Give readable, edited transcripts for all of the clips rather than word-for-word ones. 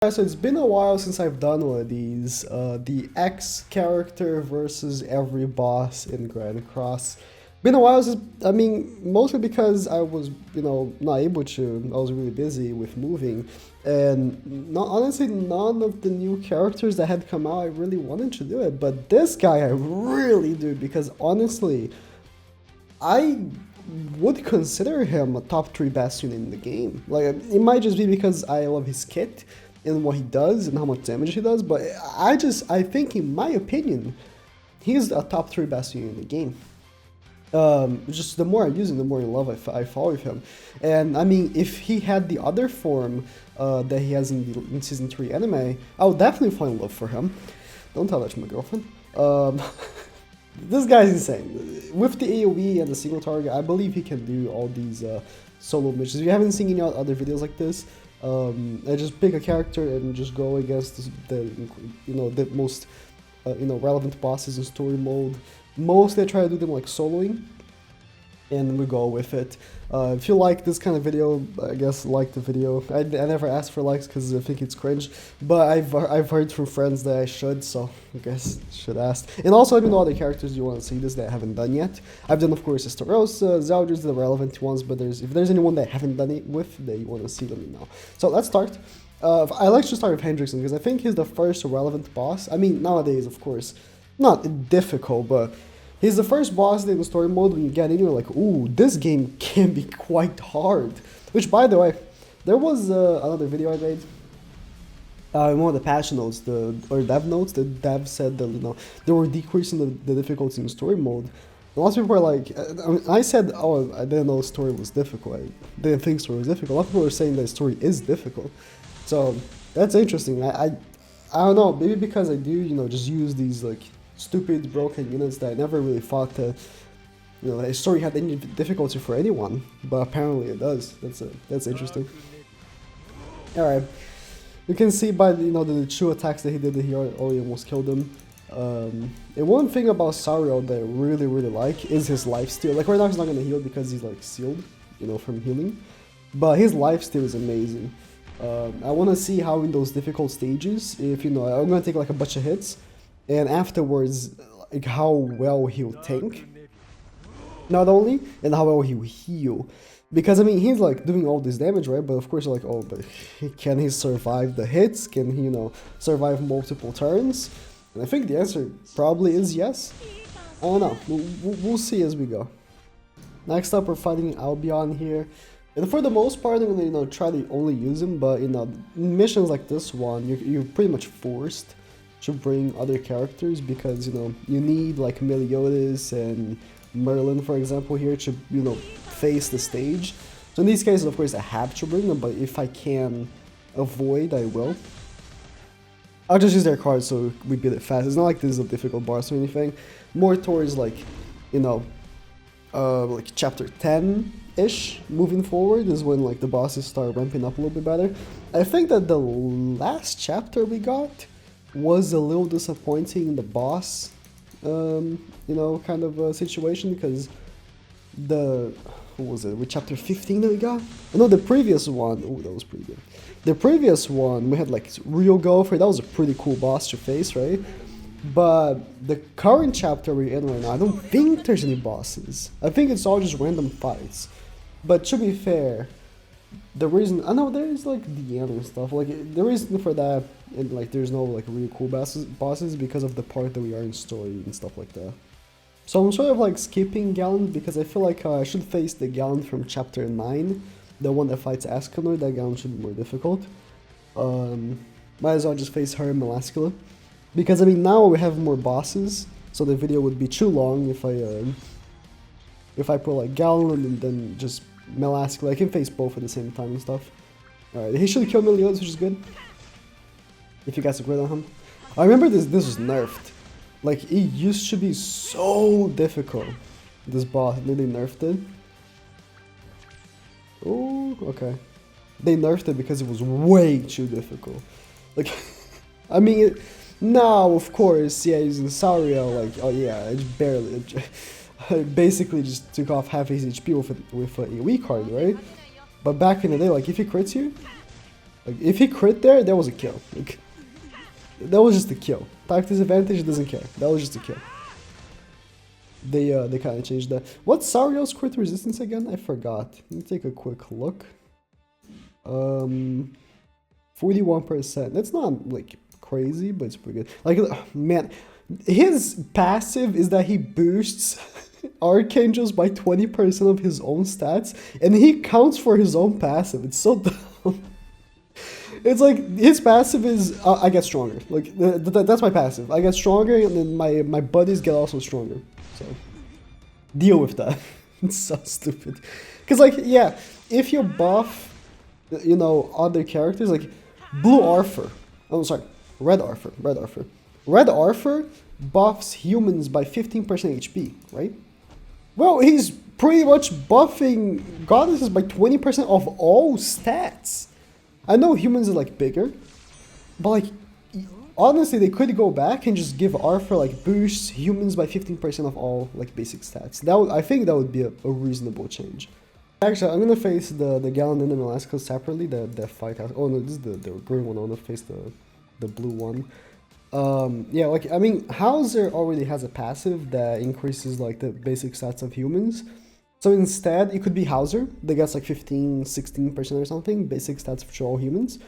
So it's been a while since I've done one of these, the X character versus every boss in Grand Cross. Been a while since, I mean, mostly because I was, not able to. I was really busy with moving, and honestly, none of the new characters that had come out, I really wanted to do it, but this guy I really do, because honestly, I would consider him a top 3 best unit in the game. Like, it might just be because I love his kit and what he does and how much damage he does, but I think in my opinion, he's a top 3 best unit in the game. Just the more I use him, the more in love I fall with him. And I mean, if he had the other form that he has in Season 3 anime, I would definitely fall in love for him. Don't tell that to my girlfriend. This guy's insane. With the AoE and the single target, I believe he can do all these solo missions. If you haven't seen any other videos like this, I just pick a character and just go against the most relevant bosses in story mode. Mostly I try to do them like soloing, and we go with it. If you like this kind of video, I guess like the video. I never ask for likes because I think it's cringe, but I've heard from friends that I should, so I guess should ask. And also let me know other characters you want to see this that I haven't done yet. I've done, of course, Sariel, Zeldris, the relevant ones, but if there's anyone that I haven't done it with that you want to see, let me know. So let's start. I like to start with Hendrickson because I think he's the first relevant boss. I mean, nowadays, of course, not difficult, but he's the first boss in the story mode when you get in, you're like, ooh, this game can be quite hard. Which, by the way, there was another video I made in one of the patch notes, or dev notes, the dev said that, they were decreasing the difficulty in story mode. And lots of people were like, I said, oh, I didn't know story was difficult. I didn't think story was difficult. A lot of people were saying that story is difficult. So, that's interesting. I don't know, maybe because I do, just use these, like, stupid broken units that I never really thought that a story had any difficulty for anyone, but apparently it does. That's interesting. All right, you can see by the 2 attacks that he did that he already almost killed him. And one thing about Sariel that I really like is his lifesteal. Like right now he's not gonna heal because he's like sealed, from healing, but his lifesteal is amazing. I want to see how in those difficult stages, if I'm gonna take like a bunch of hits, and afterwards, like how well he'll tank, not only, and how well he'll heal. Because, I mean, he's like doing all this damage, right? But of course you're like, oh, but can he survive the hits? Can he, survive multiple turns? And I think the answer probably is yes. I don't know, we'll see as we go. Next up, we're fighting Albion here. And for the most part, I'm gonna, try to only use him, but, in missions like this one, you're pretty much forced to bring other characters because you need like Meliodas and Merlin, for example, here to face the stage. So in these cases, of course, I have to bring them, but if I can avoid, I will. I'll just use their cards so we beat it fast. It's not like this is a difficult boss or anything. More towards like like chapter 10-ish moving forward is when like the bosses start ramping up a little bit better. I think that the last chapter we got was a little disappointing in the boss, kind of situation, because what was it, with chapter 15 that we got? No, the previous one, oh, that was pretty good. The previous one, we had like real Gowther, that was a pretty cool boss to face, right? But the current chapter we're in right now, I don't think there's any bosses. I think it's all just random fights. But to be fair, the reason, I know there is like Diane and stuff, like the reason for that, and like there's no like really cool bosses because of the part that we are in story and stuff like that. So I'm sort of like skipping Galand because I feel like I should face the Galand from chapter 9, the one that fights Ascanor. That Galand should be more difficult. Might as well just face her and Melascula, because I mean now we have more bosses, so the video would be too long if I put like Galand and then just Melascula. I can face both at the same time and stuff. Alright, he should kill Meliodas, which is good. If you guys agree on him. I remember this was nerfed. Like, it used to be so difficult, this boss, and then they nerfed it. Oh, okay. They nerfed it because it was way too difficult. Like, I mean, now, of course, yeah, using Sariel, like, oh yeah, it's barely... I basically just took off half his HP with an AoE card, right? But back in the day, like, if he crits you, Like, if he crit there, that was a kill. Like, that was just a kill. Type disadvantage, doesn't care. That was just a kill. They kind of changed that. What's Sariel's crit resistance again? I forgot. Let me take a quick look. 41%. That's not like crazy, but it's pretty good. Like, man, his passive is that he boosts Archangels by 20% of his own stats, and he counts for his own passive. It's so dumb. It's like, his passive is, I get stronger. Like, that's my passive. I get stronger, and then my buddies get also stronger. So, deal with that. It's so stupid. Because, like, yeah, if you buff, you know, other characters, like, Blue Arthur. Oh, sorry. Red Arthur. Red Arthur buffs humans by 15% HP, right? Well, he's pretty much buffing goddesses by 20% of all stats. I know humans are like bigger, but like honestly they could go back and just give Arthur like boosts humans by 15% of all like basic stats. That would, I think that would be a reasonable change. Actually, I'm gonna face the Galand and the Melascula separately. The fight house. Oh no, this is the green one. I wanna face the blue one. Yeah, like, I mean, Hauser already has a passive that increases like the basic stats of humans. So instead, it could be Hauser that gets like 15-16% or something, basic stats for all humans.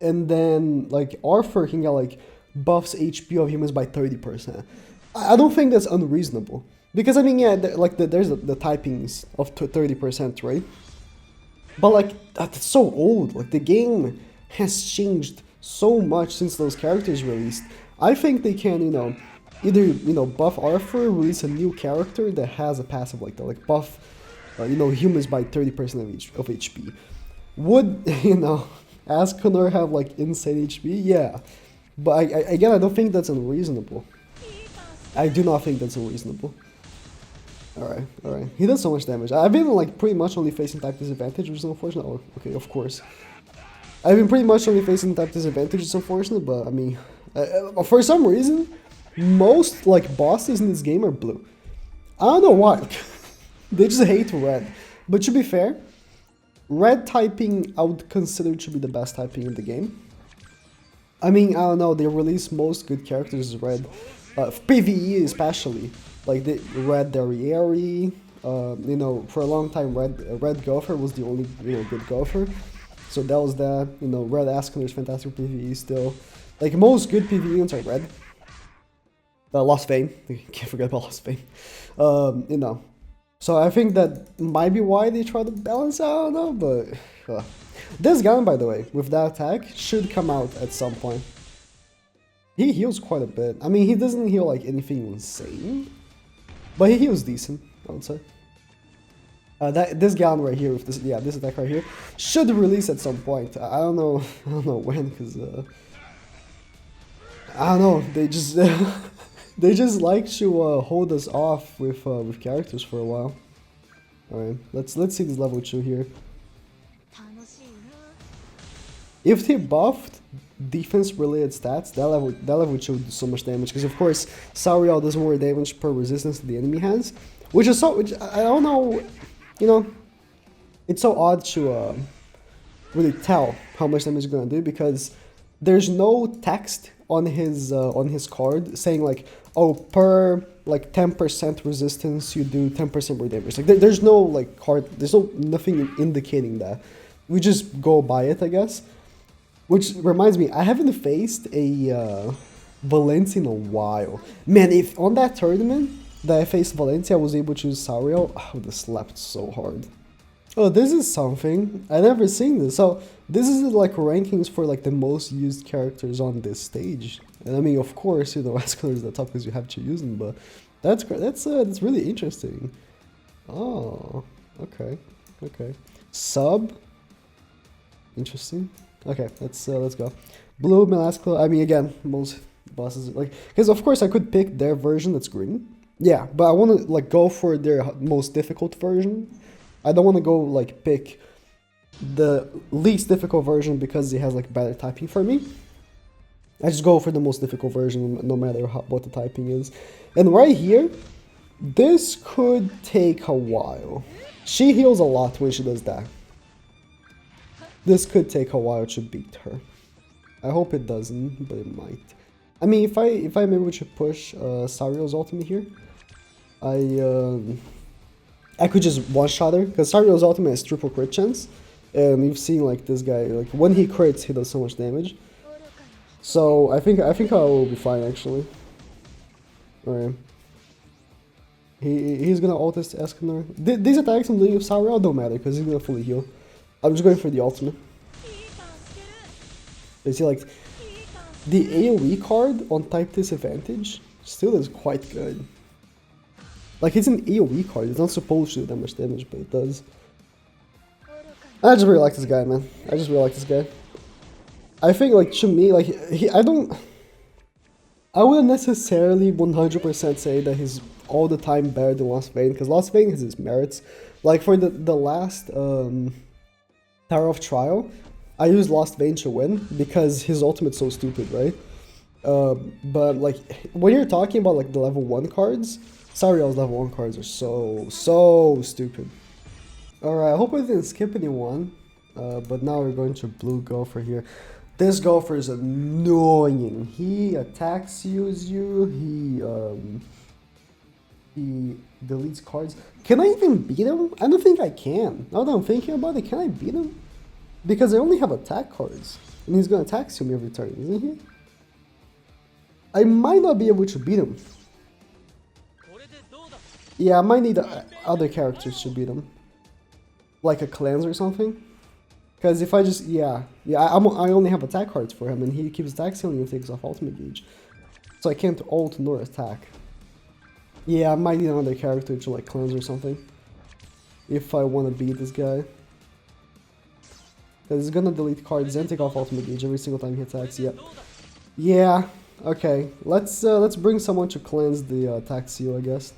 And then like Arthur can get like buffs HP of humans by 30%. I don't think that's unreasonable. Because I mean, yeah, there's the typings of 30%, right? But like, that's so old. Like, the game has changed so much since those characters released. I think they can, you know, either, you know, buff Arthur, release a new character that has a passive like that, like buff, you know, humans by 30% of HP. Would, you know, Ascanor have like insane HP? Yeah. But again, I don't think that's unreasonable. I do not think that's unreasonable. Alright. He does so much damage. I've been like pretty much only facing type disadvantage, which is unfortunate. Oh, okay, of course. I've been pretty much only facing type disadvantage, it's unfortunate, but I mean, for some reason, most like bosses in this game are blue. I don't know why. They just hate red. But to be fair, red typing I would consider to be the best typing in the game. I mean, I don't know, they release most good characters as red. PvE especially. Like the red Derriere, you know, for a long time red Gowther was the only, you know, good Gowther. So that was that, you know, red Ascanor is fantastic PvE still. Like, most good PvE units are red. Lost Fame, can't forget about Lost Fame. You know, so I think that might be why they try to balance out, I don't know, but... This gun, by the way, with that attack, should come out at some point. He heals quite a bit. I mean, he doesn't heal like anything insane, but he heals decent, I would say. This Galand right here with this, yeah, this attack right here should release at some point. I don't know when, because I don't know. They just they just like to hold us off with characters for a while. All right, let's see this level 2 here. If they buffed defense-related stats, that level 2 would do so much damage, because of course Sariel does more damage per resistance the enemy has, which I don't know, you know, it's so odd to really tell how much damage it's gonna do, because there's no text on his card saying like, oh, per like 10% resistance you do 10% more damage. Like there's no like card, there's nothing indicating that. We just go by it, I guess. Which reminds me, I haven't faced a Valencia in a while. Man, if on that tournament that I faced Valencia I was able to use Sariel, I would have slapped so hard. Oh, this is something. I never seen this. So this is like rankings for like the most used characters on this stage. And I mean, of course, you know, Ascanor is the top because you have to use them. But that's really interesting. Oh, okay. Sub. Interesting. Okay, let's go. Blue, Melascula. I mean, again, most bosses like, because of course I could pick their version that's green. Yeah, but I want to like go for their most difficult version. I don't want to go like pick the least difficult version because it has like better typing for me. I just go for the most difficult version no matter what the typing is. And right here, this could take a while. She heals a lot when she does that. This could take a while to beat her. I hope it doesn't, but it might. I mean, if I'm able to push Sariel's ultimate here, I could just one-shot her, because Sariel's ultimate has triple crit chance, and you've seen like this guy, like when he crits, he does so much damage. So I think I will be fine actually. Alright. He's gonna ult this Escanor. These attacks I'm doing with Sariel don't matter because he's gonna fully heal. I'm just going for the ultimate. You see, like, the AoE card on type disadvantage still is quite good. Like, it's an AoE card, it's not supposed to do that much damage, but it does. I just really like this guy, man. I just really like this guy. I think, like, to me, like, I wouldn't necessarily 100% say that he's all the time better than Lost Vein, because Lost Vein has its merits. Like, for the last Tower of Trial, I used Lost Vein to win, because his ultimate's so stupid, right? But, like, when you're talking about, like, the level 1 cards, Sariel's level 1 cards are so stupid. Alright, I hope I didn't skip anyone, but now we're going to blue Gowther here. This Gowther is annoying. He attacks you, he deletes cards. Can I even beat him? I don't think I can. Now that I'm thinking about it, can I beat him? Because I only have attack cards, and he's gonna attack me every turn, isn't he? I might not be able to beat him. Yeah, I might need other characters to beat him. Like a cleanse or something. Because if I just, I only have attack cards for him, and he keeps attack ceiling and takes off ultimate gauge. So I can't ult nor attack. Yeah, I might need another character to like cleanse or something. If I want to beat this guy. Because he's gonna delete cards and take off ultimate gauge every single time he attacks, yep. Yeah, okay. Let's bring someone to cleanse the attack seal, I guess.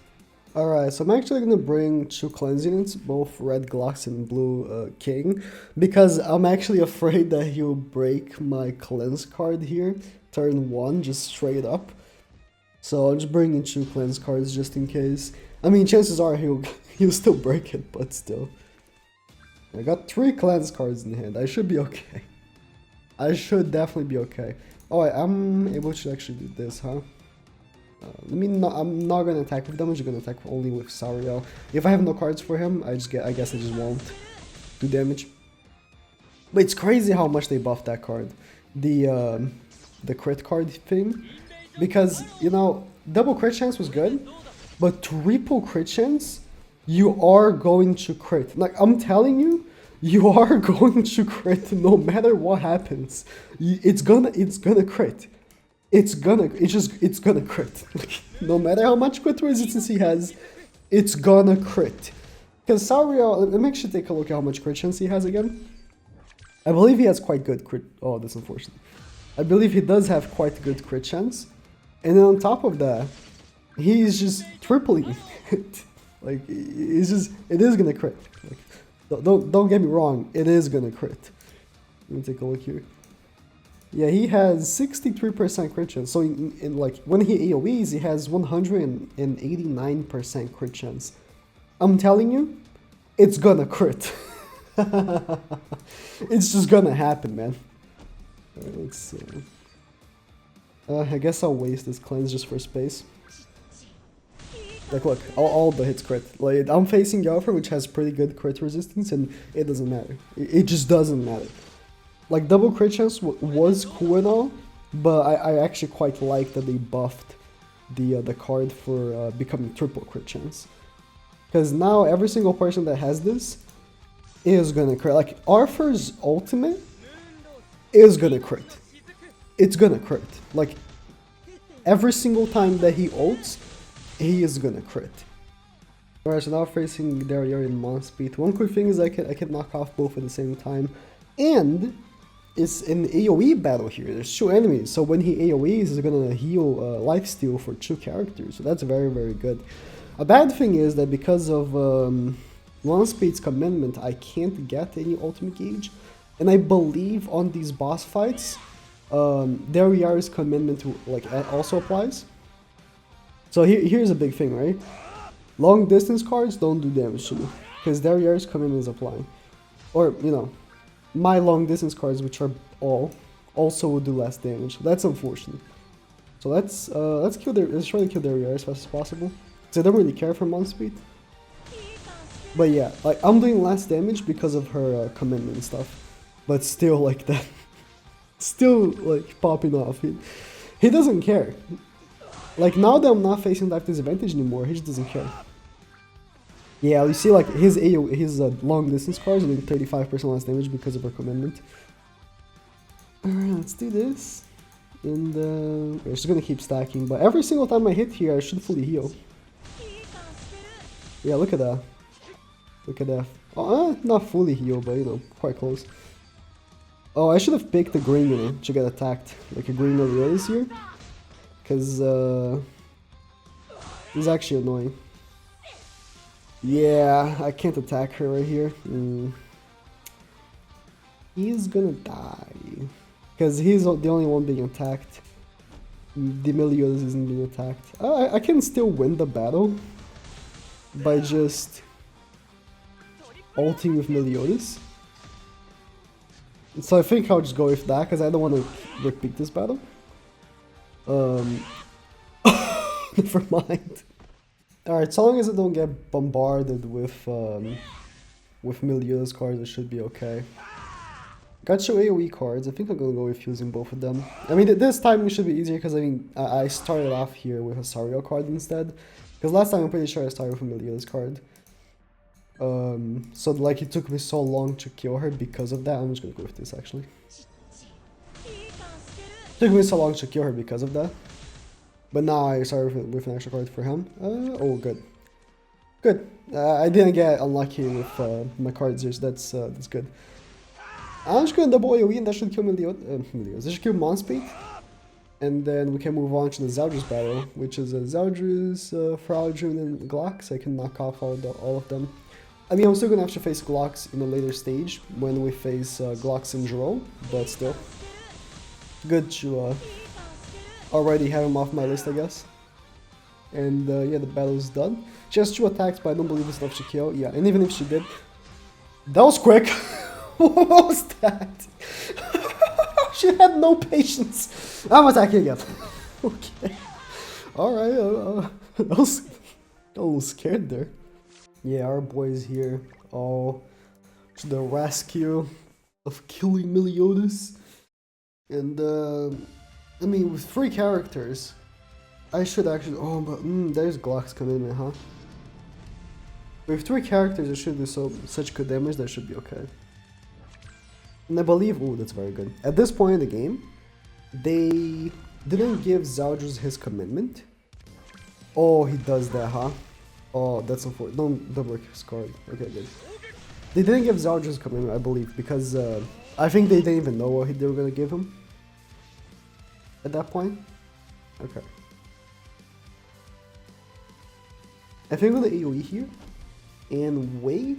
Alright, so I'm actually gonna bring 2 cleanse units, both red Glocks and blue King, because I'm actually afraid that he'll break my cleanse card here, turn 1, just straight up. So I'm just bringing 2 cleanse cards just in case. I mean, chances are he'll still break it, but still. I got 3 cleanse cards in hand, I should be okay. I should definitely be okay. Alright, I'm able to actually do this, huh? I'm not gonna attack with them, I'm just gonna attack only with Sariel. If I have no cards for him, I guess I just won't do damage. But it's crazy how much they buffed that card. The crit card thing. Because, you know, double crit chance was good, but triple crit chance, you are going to crit. Like, I'm telling you, you are going to crit no matter what happens. It's gonna crit. It's gonna crit. No matter how much crit resistance he has, it's gonna crit. Because Sariel, let me actually take a look at how much crit chance he has again. I believe he has quite good crit. Oh, that's unfortunate. I believe he does have quite good crit chance. And then on top of that, he's just tripling it. Like, it is gonna crit. Like, don't get me wrong, it is gonna crit. Let me take a look here. Yeah, he has 63% crit chance. So in like when he AoEs, he has 189% crit chance. I'm telling you, it's gonna crit. It's just gonna happen, man. Alright, let's see. I guess I'll waste this cleanse just for space. Like, look, all the hits crit. Like, I'm facing Gowther, which has pretty good crit resistance, and it doesn't matter. It just doesn't matter. Like, double crit chance was cool and all, but I actually quite like that they buffed the card for becoming triple crit chance. Because now every single person that has this is gonna crit. Like, Arthur's ultimate is gonna crit. It's gonna crit. Like, every single time that he ults, he is gonna crit. Alright, so now facing Diane and Monspeet. One cool thing is I can knock off both at the same time. And it's an AoE battle here. There's 2 enemies, so when he AoEs, he's gonna heal lifesteal for 2 characters. So that's very, very good. A bad thing is that because of Monspeet's commitment, I can't get any ultimate gauge. And I believe on these boss fights, Daria's commitment like also applies. So here's a big thing, right? Long distance cards don't do damage to me, because Daria's commitment is applying. Or, you know, my long distance cards, which are all, also will do less damage. That's unfortunate. So let's try to kill their Rare as fast as possible. Cause I don't really care for Monspeet. But yeah, like I'm doing less damage because of her commitment and stuff. But still like that. Still like popping off. He doesn't care. Like now that I'm not facing life disadvantage anymore, he just doesn't care. Yeah, you see like his long distance cards are doing 35% less damage because of her commitment. Alright, let's do this. And we're just gonna keep stacking, but every single time I hit here I should fully heal. Yeah, look at that. Look at that. Not fully heal, but you know, quite close. Oh, I should have picked the green unit to get attacked, like a green Meliodas here. Cause it's actually annoying. Yeah, I can't attack her right here. He's gonna die. Because he's the only one being attacked. The Meliodas isn't being attacked. I can still win the battle by just ulting with Meliodas. So I think I'll just go with that because I don't want to repeat this battle. Never mind. Alright, so long as I don't get bombarded with Meliodas cards, it should be okay. Got your AoE cards. I think I'm gonna go with using both of them. I mean, this time it should be easier because I mean, I started off here with a Sariel card instead. Because last time I'm pretty sure I started with a Meliodas card. So like it took me so long to kill her because of that. I'm just gonna go with this actually. Took me so long to kill her because of that. But now I started with an extra card for him. Oh, good. Good. I didn't get unlucky with my cards here, so that's good. I'm just gonna double AoE and that should kill Meliodas. That should kill Monspeet. And then we can move on to the Zeldris battle, which is a Zeldris, Fraudulent, and Glocks. I can knock off all of them. I mean, I'm still gonna have to face Glocks in a later stage when we face Glocks and Jerome, but still. Good to already have him off my list, I guess. And yeah, the battle is done. She has 2 attacks, but I don't believe it's enough to kill. Yeah, and even if she did, that was quick. What was that? She had no patience. I'm attacking again. Okay. Alright, I was a little scared there. Yeah, our boys here all to the rescue of killing Meliodas. And I mean, with 3 characters, I should actually. Oh, but there's Glocks coming in, huh? With 3 characters, it should do such good damage that should be okay. And I believe, oh, that's very good. At this point in the game, they didn't give Zeldris his commitment. Oh, he does that, huh? Oh, that's unfortunate. Don't break his card. Okay, good. They didn't give Zeldris his commitment, I believe, because I think they didn't even know what they were gonna give him at that point. Okay. I think with the AoE here and wait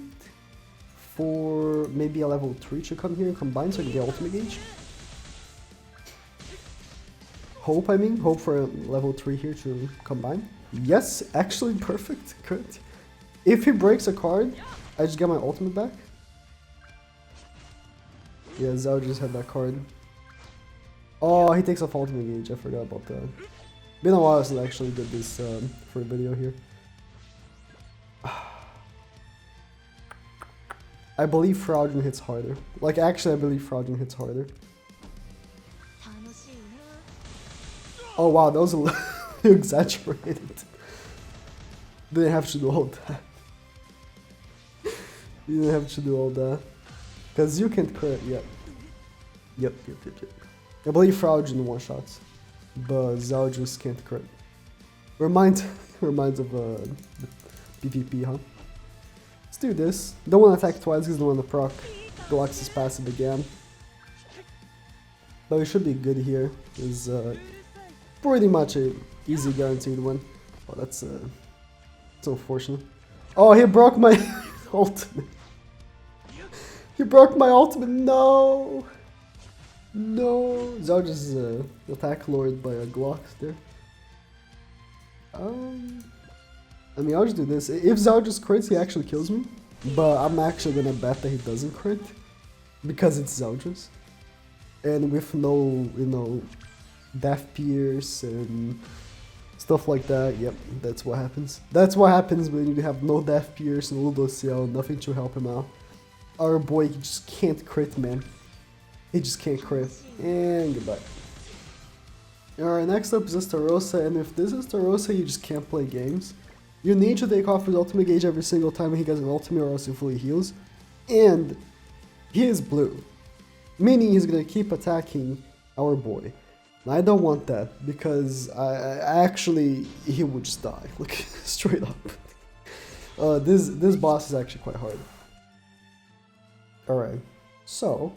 for maybe a level 3 to come here and combine so I can get ultimate gauge. Hope for a level 3 here to combine. Yes, actually perfect, good. If he breaks a card, I just get my ultimate back. Yeah, Zeldris had that card. Oh, he takes off ultimate gauge, I forgot about that. Been a while since I actually did this for a video here. I believe Fraudulent hits harder. Like, actually, I believe Fraudulent hits harder. Oh wow, that was a little exaggerated. Didn't have to do all that. You didn't have to do all that. Because you can't crit, yeah. Yep. I believe Fraudulent one-shots. But Zeldris can't crit. Reminds of the PvP, huh? Let's do this. Don't want to attack twice because don't want to proc Glocks is passive again. But we should be good here. Is pretty much a easy guaranteed win. Oh, that's unfortunate. Oh, he broke my ultimate. He broke my ultimate. No. No. Zeldris is attack lord by a Glocks there. I mean, I'll just do this. If Zeldris crits, he actually kills me. But I'm actually gonna bet that he doesn't crit. because it's Zeldris. And with no, you know, Death Pierce and stuff like that, yep, that's what happens. That's what happens when you have no Death Pierce, no Ludociel, nothing to help him out. Our boy just can't crit, man. He just can't crit. And goodbye. Alright, next up is Estarossa, and if this is Estarossa, you just can't play games. You need to take off his ultimate gauge every single time he gets an ultimate or else he fully heals. And he is blue, meaning he's gonna keep attacking our boy. And I don't want that, because I actually, he would just die, like, straight up. This boss is actually quite hard. Alright, so,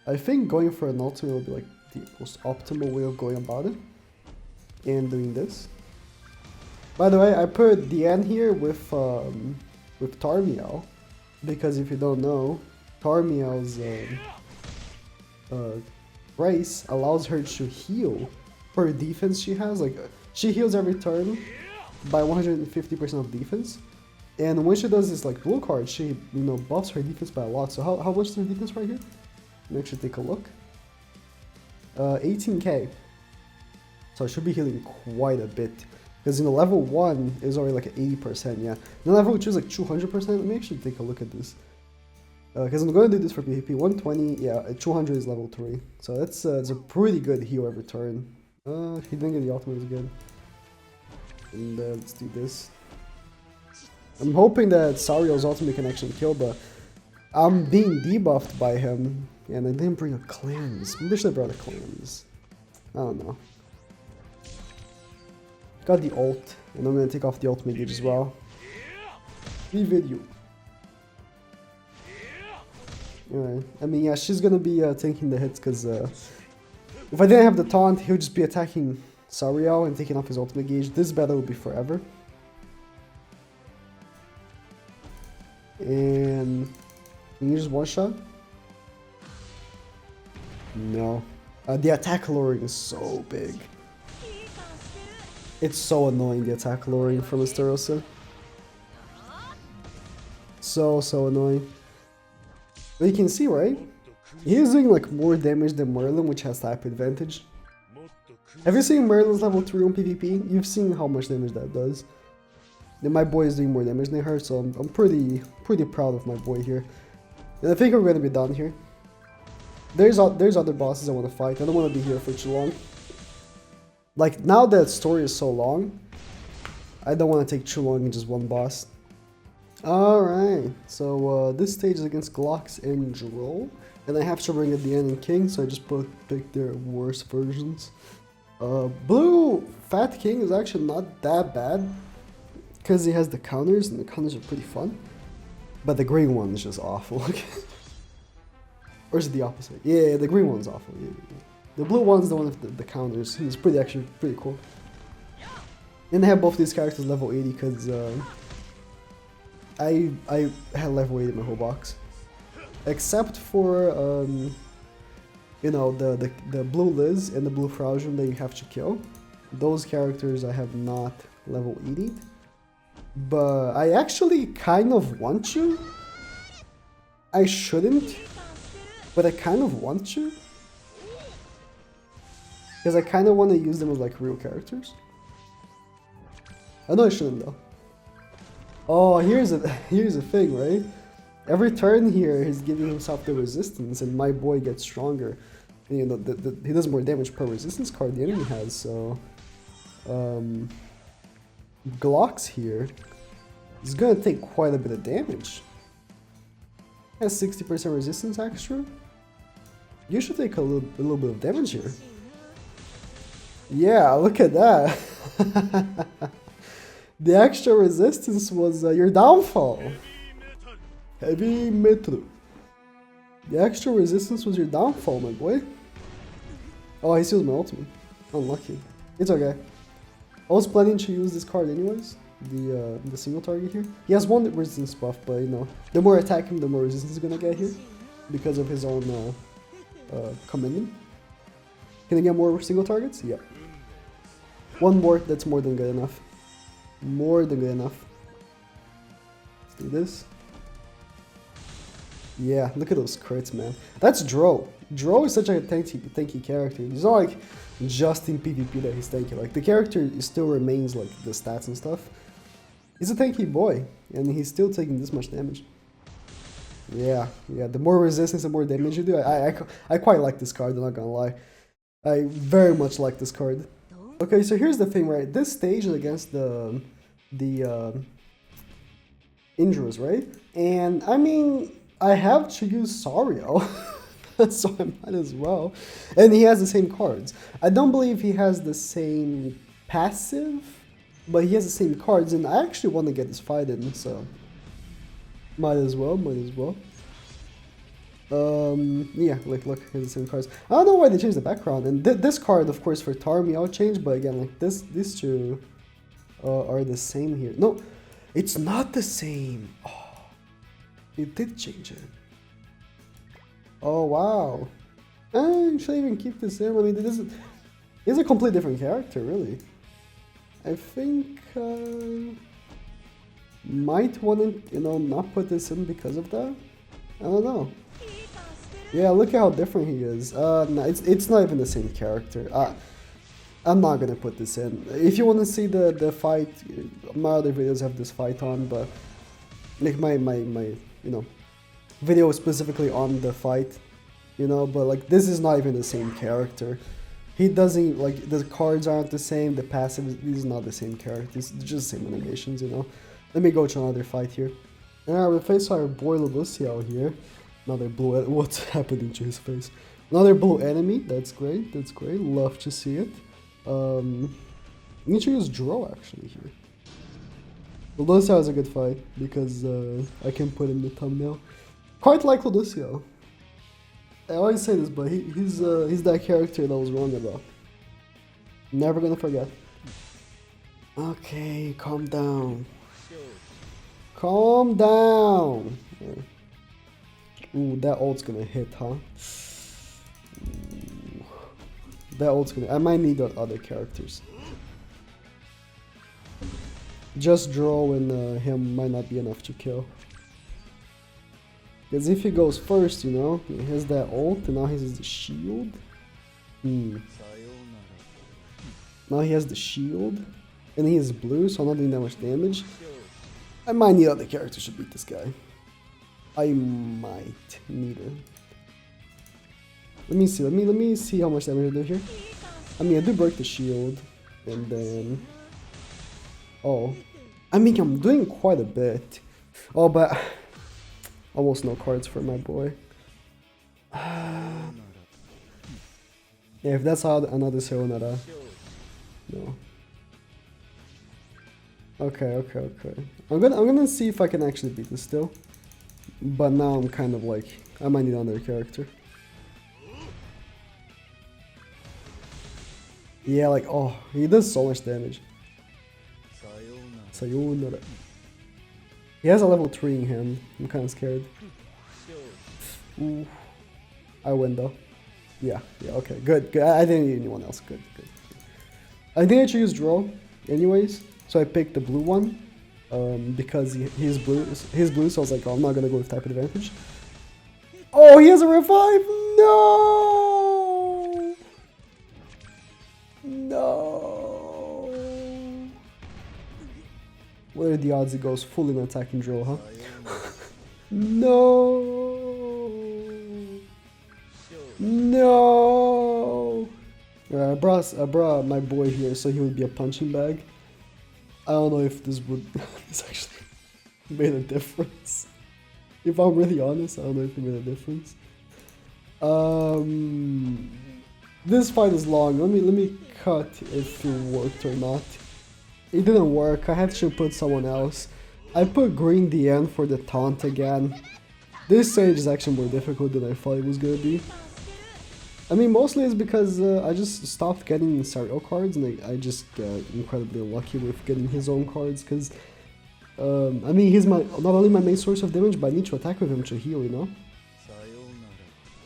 I think going for an ultimate will be like the most optimal way of going about it. And doing this. By the way, I put Diane here with Tarmiel, because if you don't know, Tarmiel's race allows her to heal her defense she has. Like, she heals every turn by 150% of defense, and when she does this like blue card, she, you know, buffs her defense by a lot. So how much is her defense right here? Let me actually take a look. 18k. So I should be healing quite a bit. Because, you know, level 1 is already like 80%, yeah. And level 2 is like 200%. Let me actually take a look at this. Because I'm going to do this for PvP. 120, yeah, 200 is level 3. So that's it's a pretty good heal every turn. He didn't get the ultimate again. And let's do this. I'm hoping that Sariel's ultimate can actually kill, but I'm being debuffed by him. And I didn't bring a cleanse. Maybe I should have brought a cleanse. I don't know. Got the ult, and I'm gonna take off the ultimate gauge as well. Video. Alright, I mean, yeah, she's gonna be taking the hits, because if I didn't have the taunt, he would just be attacking Sariel and taking off his ultimate gauge. This battle would be forever. And can you just one shot? No. The attack lowering is so big. It's so annoying, the attack lowering from Estarossa. So annoying. But you can see, right? He's doing like more damage than Merlin, which has type advantage. Have you seen Merlin's level 3 on PvP? You've seen how much damage that does. And my boy is doing more damage than her, so I'm pretty proud of my boy here. And I think we're gonna be done here. There's other bosses I want to fight. I don't want to be here for too long. Like, now that story is so long, I don't want to take too long in just one boss. Alright, so this stage is against Glocks and Droll. And I have to bring a Diane and King, so I just picked their worst versions. Blue Fat King is actually not that bad, because he has the counters, and the counters are pretty fun. But the green one is just awful. Or is it the opposite? Yeah, the green one's awful. Yeah. The blue one's the one with the counters. It's actually pretty cool. And I have both these characters level 80 because I had level 80 in my whole box. Except for you know, the blue Liz and the blue Frausion that you have to kill. Those characters I have not level 80. But I actually kind of want to. I shouldn't, but I kind of want to. Because I kind of want to use them as like real characters. I know I shouldn't though. Oh, here's a thing, right? Every turn here, he's giving himself the resistance, and my boy gets stronger. And, you know, he does more damage per resistance card the enemy has. So, Glocks here is gonna take quite a bit of damage. Has 60% resistance extra. You should take a little bit of damage here. Yeah, look at that. The extra resistance was your downfall. Heavy metal. The extra resistance was your downfall, my boy. Oh, he steals my ultimate. Unlucky. It's okay. I was planning to use this card anyways. The single target here. He has one resistance buff, but you know, the more I attack him, the more resistance he's gonna get here. Because of his own commandment. Can I get more single targets? Yep. One more, that's more than good enough. More than good enough. Let's do this. Yeah, look at those crits, man. That's Dro. Dro is such a tanky character. It's not like just in PvP that he's tanky. Like, the character still remains, like, the stats and stuff. He's a tanky boy, and he's still taking this much damage. Yeah, the more resistance and more damage you do, I quite like this card, I'm not gonna lie. I very much like this card. Okay, so here's the thing, right? This stage is against the Induras, right? And, I mean, I have to use Sariel, so I might as well. And he has the same cards. I don't believe he has the same passive, but he has the same cards, and I actually want to get this fight in, so might as well. Yeah, like, look, here's the same cards. I don't know why they changed the background, and this card, of course, for Tarmiel changed, but again, like, these two are the same here. No, it's not the same. Oh. It did change it. Oh wow! Should I even keep this in? I mean, this is a completely different character, really. I think might want to, not put this in because of that. I don't know. Yeah, look at how different he is. No, it's not even the same character. I'm not gonna put this in. If you want to see the fight, my other videos have this fight on, but like my video specifically on the fight, but like this is not even the same character. He doesn't, like, the cards aren't the same, the passive is not the same character, it's just the same animations, Let me go to another fight here. Alright, we face our boy Lucio here. Another blue, what's happening to his face? Another blue enemy, that's great, love to see it. Need to use Dro actually here. Lucio is a good fight, because I can put in the thumbnail. Quite like Lucio. I always say this, but he's that character that I was wrong about. Never gonna forget. Okay, calm down. Calm down! Ooh, that ult's gonna hit, huh? Ooh. That ult's gonna... I might need other characters. Just Dro and him might not be enough to kill. Because if he goes first, he has that ult, and now he has the shield. Now he has the shield, and he is blue, so I'm not doing that much damage. I might need other characters to beat this guy. I might need it. Let me see how much damage I do here. I mean, I do break the shield, and then... Oh. I mean, I'm doing quite a bit. Oh, but... Almost no cards for my boy. Yeah, if that's how another Sayonara. No. Okay. I'm gonna see if I can actually beat this still. But now I'm kind of like, I might need another character. Yeah, like, oh, he does so much damage. Sayonara. He has a level 3 in hand. I'm kind of scared. Ooh. I win though. Yeah, okay, good. I didn't need anyone else. Good. I think I should use Dro anyways. So I picked the blue one. Because he's blue, so I was like, oh, I'm not gonna go with type advantage. Oh, he has a revive! No! What are the odds he goes full in attacking Dro, huh? No! I brought my boy here so he would be a punching bag. I don't know if this would this actually made a difference. If I'm really honest, I don't know if it made a difference. This fight is long. Let me cut if it worked or not. It didn't work. I had to put someone else. I put green Diane for the taunt again. This stage is actually more difficult than I thought it was gonna be. I mean, mostly it's because I just stopped getting Sariel cards, and I just get incredibly lucky with getting his own cards, because, I mean, he's not only my main source of damage, but I need to attack with him to heal,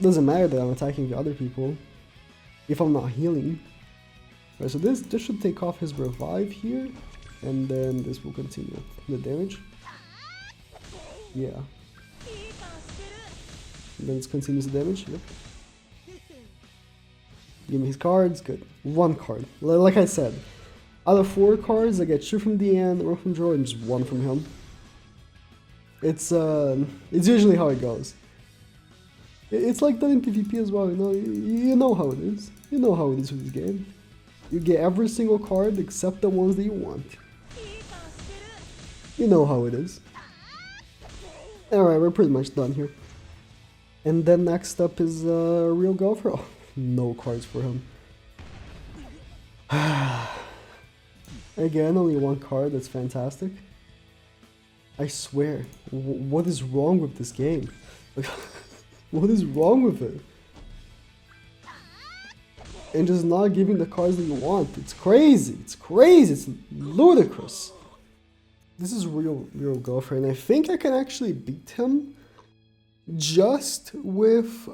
Doesn't matter that I'm attacking other people, if I'm not healing. Right, so this should take off his revive here, and then this will continue the damage. Yeah. then it continues the damage. Yep. Give me his cards. Good. One card. Like I said, out of 4 cards, I get 2 from Diane, 1 from Joe, and just 1 from him. It's usually how it goes. It's like that in PvP as well, you know. You know how it is. You know how it is with this game. You get every single card except the ones that you want. You know how it is. Alright, we're pretty much done here. And then next up is real Gowther. Oh, no cards for him. Again, only 1 card, that's fantastic. I swear, what is wrong with this game? What is wrong with it? And just not giving the cards that you want. It's crazy, it's crazy, it's ludicrous. This is real Gowther, and I think I can actually beat him just with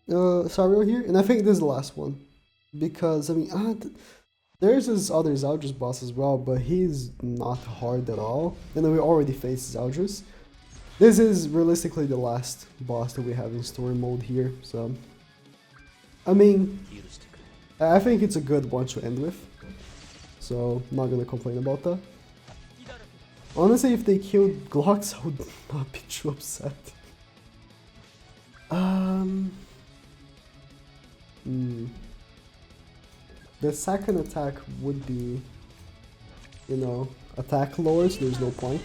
Sariel here. And I think this is the last one. Because, I mean, there's this other Zeldris boss as well, but he's not hard at all. And then we already faced Zeldris. This is realistically the last boss that we have in story mode here, so... I mean, I think it's a good one to end with. So, not gonna complain about that. Honestly, if they killed Glocks, I would not be too upset. The second attack would be, you know, attack lower, so there's no point.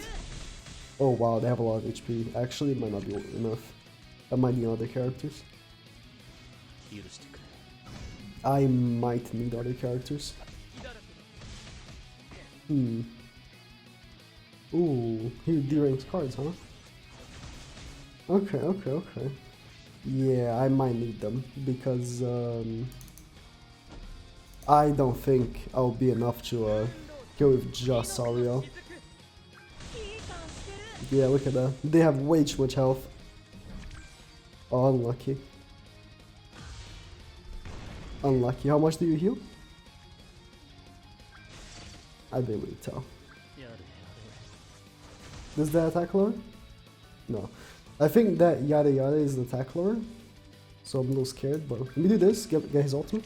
Oh wow, they have a lot of HP. Actually, it might not be enough. That might be other characters. I might need other characters. Ooh, he deranks cards, huh? Okay. Yeah, I might need them because I don't think I'll be enough to go with just Sariel. Yeah, look at that. They have way too much health. Oh, unlucky. Unlucky. How much do you heal? I didn't really tell. Does that attack lower? No. I think that yada yada is the attack lower. So I'm a little scared, but let me do this, get his ultimate.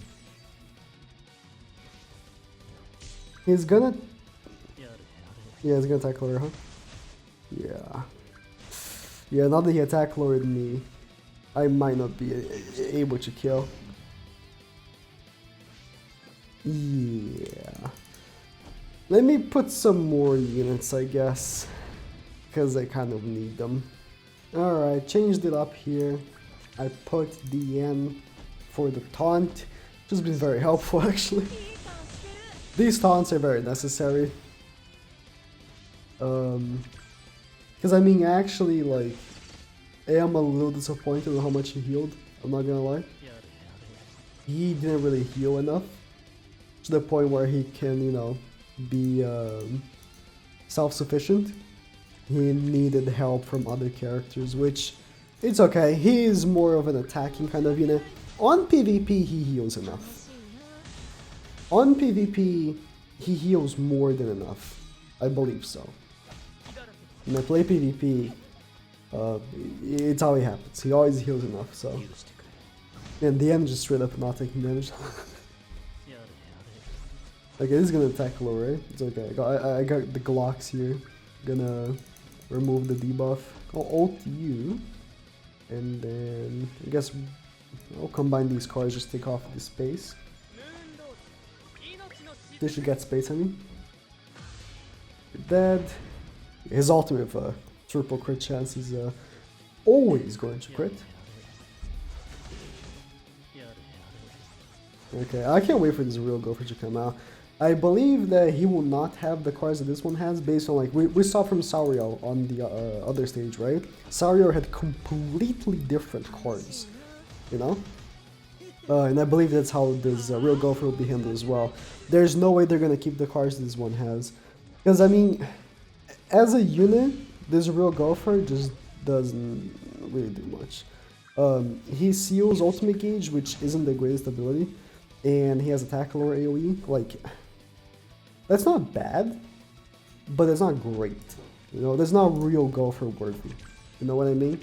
He's gonna... Yeah, he's gonna attack lower, huh? Yeah. Yeah, now that he attack lowered me, I might not be able to kill. Yeah. Let me put some more units, I guess. Because I kind of need them. Alright, changed it up here. I put Diane for the taunt. Which has been very helpful, actually. These taunts are very necessary. Because I mean, actually, like, I am a little disappointed with how much he healed. I'm not gonna lie. He didn't really heal enough to the point where he can, you know, be self-sufficient. He needed help from other characters, which it's okay. He is more of an attacking kind of unit. On PvP, he heals enough. On PvP, he heals more than enough. I believe so. When I play PvP, it's how it happens. He always heals enough, so... And the end just straight up not taking damage. Okay, this is gonna attack low, right? It's okay. I got the Glocks here. Gonna remove the debuff. I'll ult you. And then I guess I'll combine these cards, just take off the space. They should get space, I mean. You're dead. His ultimate with triple crit chance is always going to crit. Okay, I can't wait for this real Gowther to come out. I believe that he will not have the cards that this one has, based on, like, we saw from Sariel on the other stage, right? Sariel had completely different cards, you know? And I believe that's how this real Gowther will be handled as well. There's no way they're gonna keep the cards this one has. Because, I mean, as a unit, this real Gowther just doesn't really do much. He seals ultimate gauge, which isn't the greatest ability, and he has attack lower AoE. Like, that's not bad, but it's not great. You know, that's not real Gowther worthy. You know what I mean?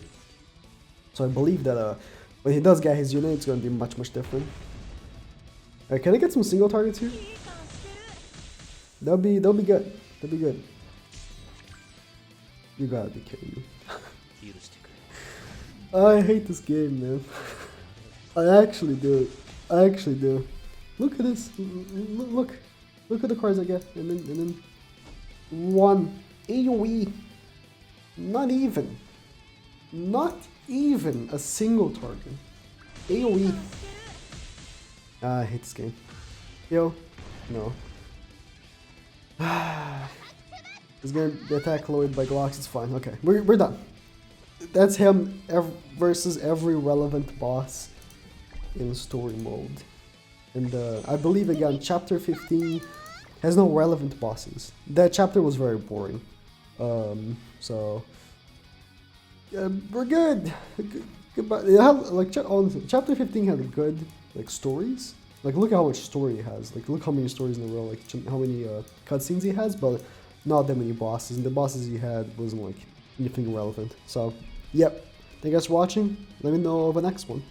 So I believe that when he does get his unit, it's gonna be much different. Alright, can I get some single targets here? That'll be good. That'll be good. You gotta be kidding me. I hate this game, man. I actually do. I actually do. Look at this. Look at the cards I get, and then one AOE. Not even a single target. AOE. I hate this game. Yo, no. He's gonna attack Lloyd by Glocks. It's fine. Okay, we're done. That's him versus every relevant boss in story mode. And I believe again, chapter 15 has no relevant bosses. That chapter was very boring. So we're good. Goodbye. It had, like, honestly, chapter 15 had good like stories. Like, look at how much story it has. Like, look how many stories in a row. Like, how many cutscenes he has, but not that many bosses. And the bosses he had wasn't like anything relevant. So, yep. Thank you guys for watching. Let me know of the next one.